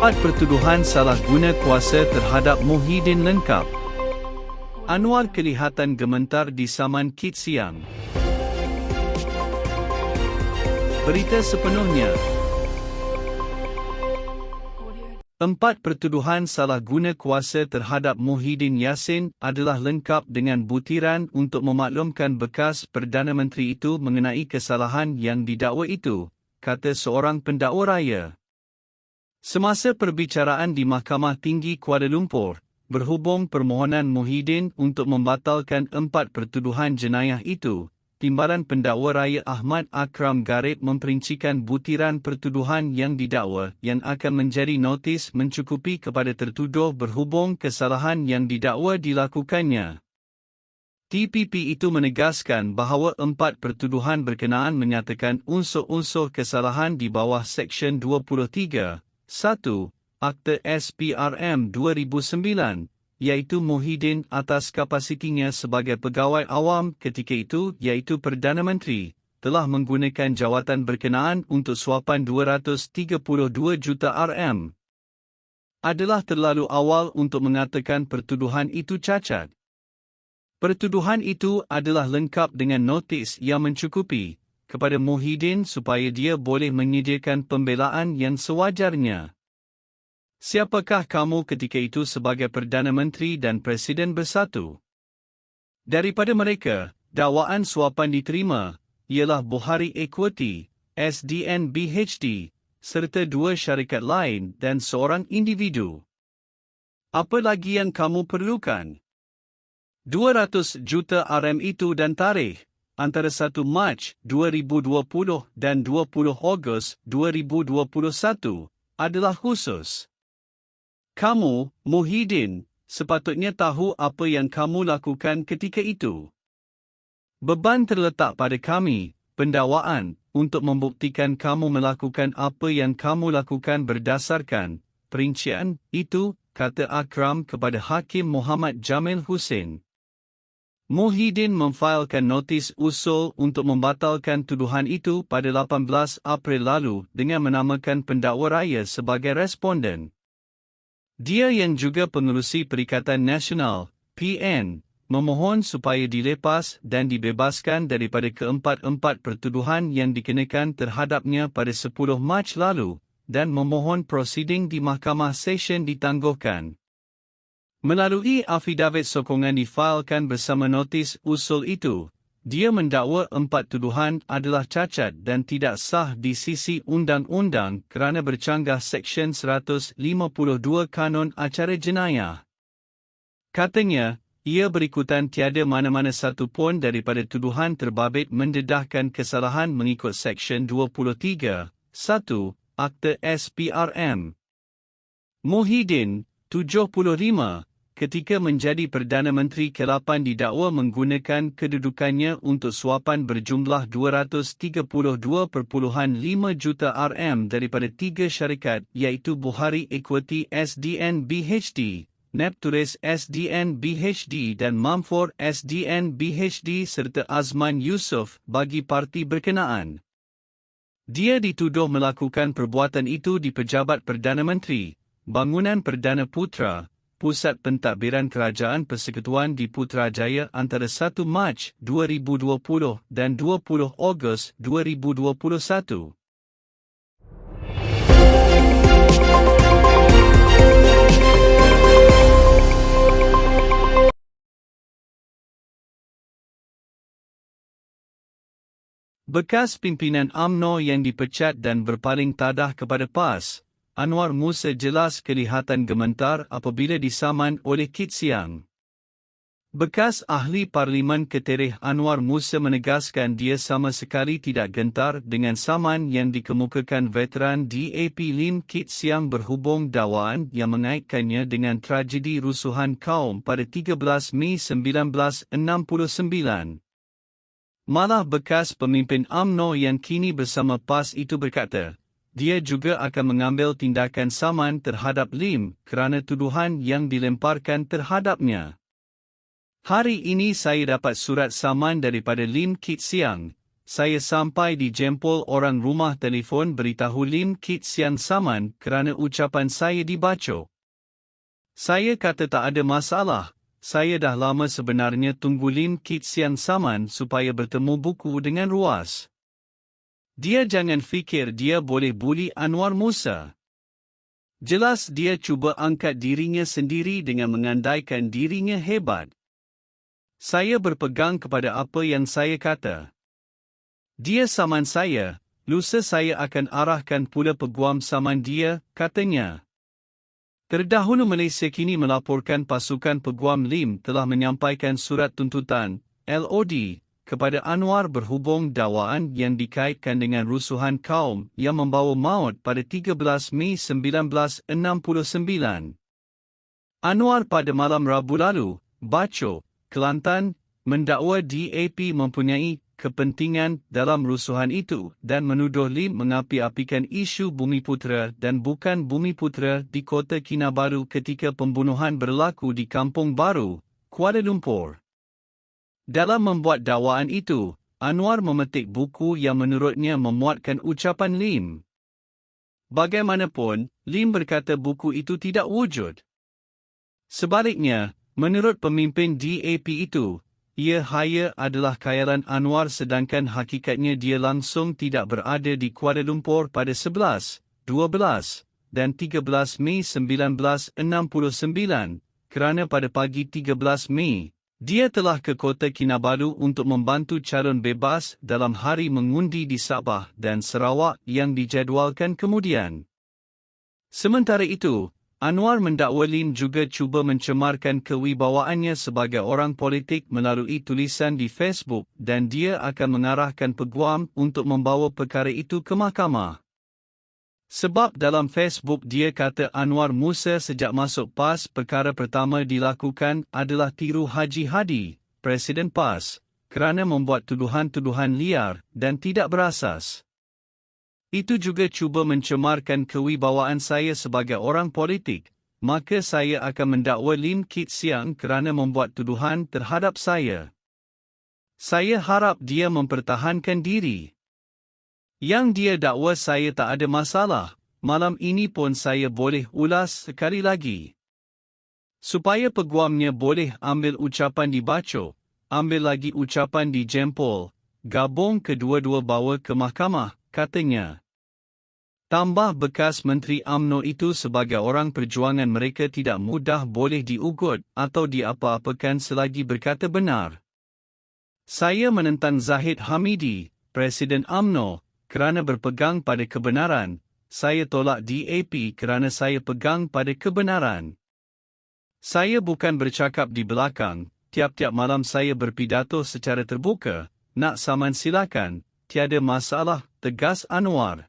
4 pertuduhan salah guna kuasa terhadap Muhyiddin lengkap. Anwar kelihatan gemetar di Saman Kit Siang. Berita sepenuhnya. 4 pertuduhan salah guna kuasa terhadap Muhyiddin Yassin adalah lengkap dengan butiran untuk memaklumkan bekas Perdana Menteri itu mengenai kesalahan yang didakwa itu, kata seorang pendakwa raya. Semasa perbicaraan di Mahkamah Tinggi Kuala Lumpur, berhubung permohonan Muhyiddin untuk membatalkan 4 pertuduhan jenayah itu, Timbalan Pendakwa Raya Ahmad Akram Garib memperincikan butiran pertuduhan yang didakwa yang akan menjadi notis mencukupi kepada tertuduh berhubung kesalahan yang didakwa dilakukannya. TPP itu menegaskan bahawa 4 pertuduhan berkenaan menyatakan unsur-unsur kesalahan di bawah Seksyen 23, 1, Akta SPRM 2009, iaitu Muhyiddin atas kapasitinya sebagai pegawai awam ketika itu iaitu Perdana Menteri, telah menggunakan jawatan berkenaan untuk suapan 232 juta RM. Adalah terlalu awal untuk mengatakan pertuduhan itu cacat. Pertuduhan itu adalah lengkap dengan notis yang mencukupi kepada Muhyiddin supaya dia boleh menyediakan pembelaan yang sewajarnya. Siapakah kamu ketika itu sebagai Perdana Menteri dan Presiden bersatu? Daripada mereka, dakwaan suapan diterima, ialah Bohari Equity, SDN BHD, serta 2 syarikat lain dan seorang individu. Apa lagi yang kamu perlukan? 200 juta RM itu dan tarikh antara 1 Mac 2020 dan 20 Ogos 2021 adalah khusus. Kamu, Muhyiddin, sepatutnya tahu apa yang kamu lakukan ketika itu. Beban terletak pada kami, pendakwaan, untuk membuktikan kamu melakukan apa yang kamu lakukan berdasarkan perincian itu, kata Akram kepada Hakim Muhammad Jamil Hussein. Muhyiddin memfailkan notis usul untuk membatalkan tuduhan itu pada 18 April lalu dengan menamakan pendakwa raya sebagai responden. Dia yang juga pengerusi Perikatan Nasional, PN, memohon supaya dilepas dan dibebaskan daripada keempat-empat pertuduhan yang dikenakan terhadapnya pada 10 Mac lalu dan memohon prosiding di Mahkamah Session ditangguhkan. Melalui afidavit sokongan difailkan bersama notis usul itu, dia mendakwa 4 tuduhan adalah cacat dan tidak sah di sisi undang-undang kerana bercanggah Seksyen 152 Kanun Acara Jenayah. Katanya, ia berikutan tiada mana-mana satu pun daripada tuduhan terbabit mendedahkan kesalahan mengikut Seksyen 23, 1, Akta SPRM. Muhyiddin, 75, ketika menjadi Perdana Menteri ke-8 didakwa menggunakan kedudukannya untuk suapan berjumlah 232.5 juta RM daripada 3 syarikat iaitu Bohari Equity SDN BHD, Nepturis SDN BHD dan Mamfor SDN BHD serta Azman Yusof bagi parti berkenaan. Dia dituduh melakukan perbuatan itu di Pejabat Perdana Menteri, Bangunan Perdana Putra, Pusat Pentadbiran Kerajaan Persekutuan di Putrajaya antara 1 Mac 2020 dan 20 Ogos 2021. Bekas pimpinan UMNO yang dipecat dan berpaling tadah kepada PAS, Anwar Musa jelas kelihatan gemetar apabila disaman oleh Kit Siang. Bekas Ahli Parlimen Ketereh Anwar Musa menegaskan dia sama sekali tidak gentar dengan saman yang dikemukakan veteran DAP Lim Kit Siang berhubung dakwaan yang mengaitkannya dengan tragedi rusuhan kaum pada 13 Mei 1969. Malah bekas pemimpin UMNO yang kini bersama PAS itu berkata, dia juga akan mengambil tindakan saman terhadap Lim kerana tuduhan yang dilemparkan terhadapnya. Hari ini saya dapat surat saman daripada Lim Kit Siang. saya sampai di jempol orang rumah telefon beritahu Lim Kit Sian saman kerana ucapan saya dibacok. Saya kata tak ada masalah, saya dah lama sebenarnya tunggu Lim Kit Sian saman supaya bertemu buku dengan Ruas. Dia jangan fikir dia boleh buli Anwar Musa. Jelas dia cuba angkat dirinya sendiri dengan mengandaikan dirinya hebat. Saya berpegang kepada apa yang saya kata. Dia saman saya, lusa saya akan arahkan pula peguam saman dia, katanya. Terdahulu Malaysia kini melaporkan pasukan peguam Lim telah menyampaikan surat tuntutan, LOD, kepada Anwar berhubung dakwaan yang dikaitkan dengan rusuhan kaum yang membawa maut pada 13 Mei 1969. Anwar pada malam Rabu lalu, Bachok, Kelantan, mendakwa DAP mempunyai kepentingan dalam rusuhan itu dan menuduh Lim mengapi-apikan isu Bumiputera dan bukan Bumiputera di Kota Kinabalu ketika pembunuhan berlaku di Kampung Baru, Kuala Lumpur. Dalam membuat dakwaan itu, Anwar memetik buku yang menurutnya memuatkan ucapan Lim. Bagaimanapun, Lim berkata buku itu tidak wujud. Sebaliknya, menurut pemimpin DAP itu, ia hanya adalah khayalan Anwar sedangkan hakikatnya dia langsung tidak berada di Kuala Lumpur pada 11, 12 dan 13 Mei 1969 kerana pada pagi 13 Mei, dia telah ke Kota Kinabalu untuk membantu calon bebas dalam hari mengundi di Sabah dan Sarawak yang dijadualkan kemudian. Sementara itu, Anwar mendakwa Lim juga cuba mencemarkan kewibawaannya sebagai orang politik melalui tulisan di Facebook dan dia akan mengarahkan peguam untuk membawa perkara itu ke mahkamah. Sebab dalam Facebook dia kata Anwar Musa sejak masuk PAS perkara pertama dilakukan adalah tiru Haji Hadi, Presiden PAS, kerana membuat tuduhan-tuduhan liar dan tidak berasas. Itu juga cuba mencemarkan kewibawaan saya sebagai orang politik, maka saya akan mendakwa Lim Kit Siang kerana membuat tuduhan terhadap saya. Saya harap dia mempertahankan diri. Yang dia dakwa saya tak ada masalah, malam ini pun saya boleh ulas sekali lagi. Supaya peguamnya boleh ambil ucapan di Bachok, ambil lagi ucapan di jempol, gabung kedua-dua bawa ke mahkamah, katanya. Tambah bekas Menteri UMNO itu sebagai orang perjuangan mereka tidak mudah boleh diugut atau diapa-apakan selagi berkata benar. Saya menentang Zahid Hamidi, Presiden UMNO, kerana berpegang pada kebenaran. Saya tolak DAP kerana saya pegang pada kebenaran. Saya bukan bercakap di belakang, tiap-tiap malam saya berpidato secara terbuka, nak saman silakan, tiada masalah, tegas Anwar.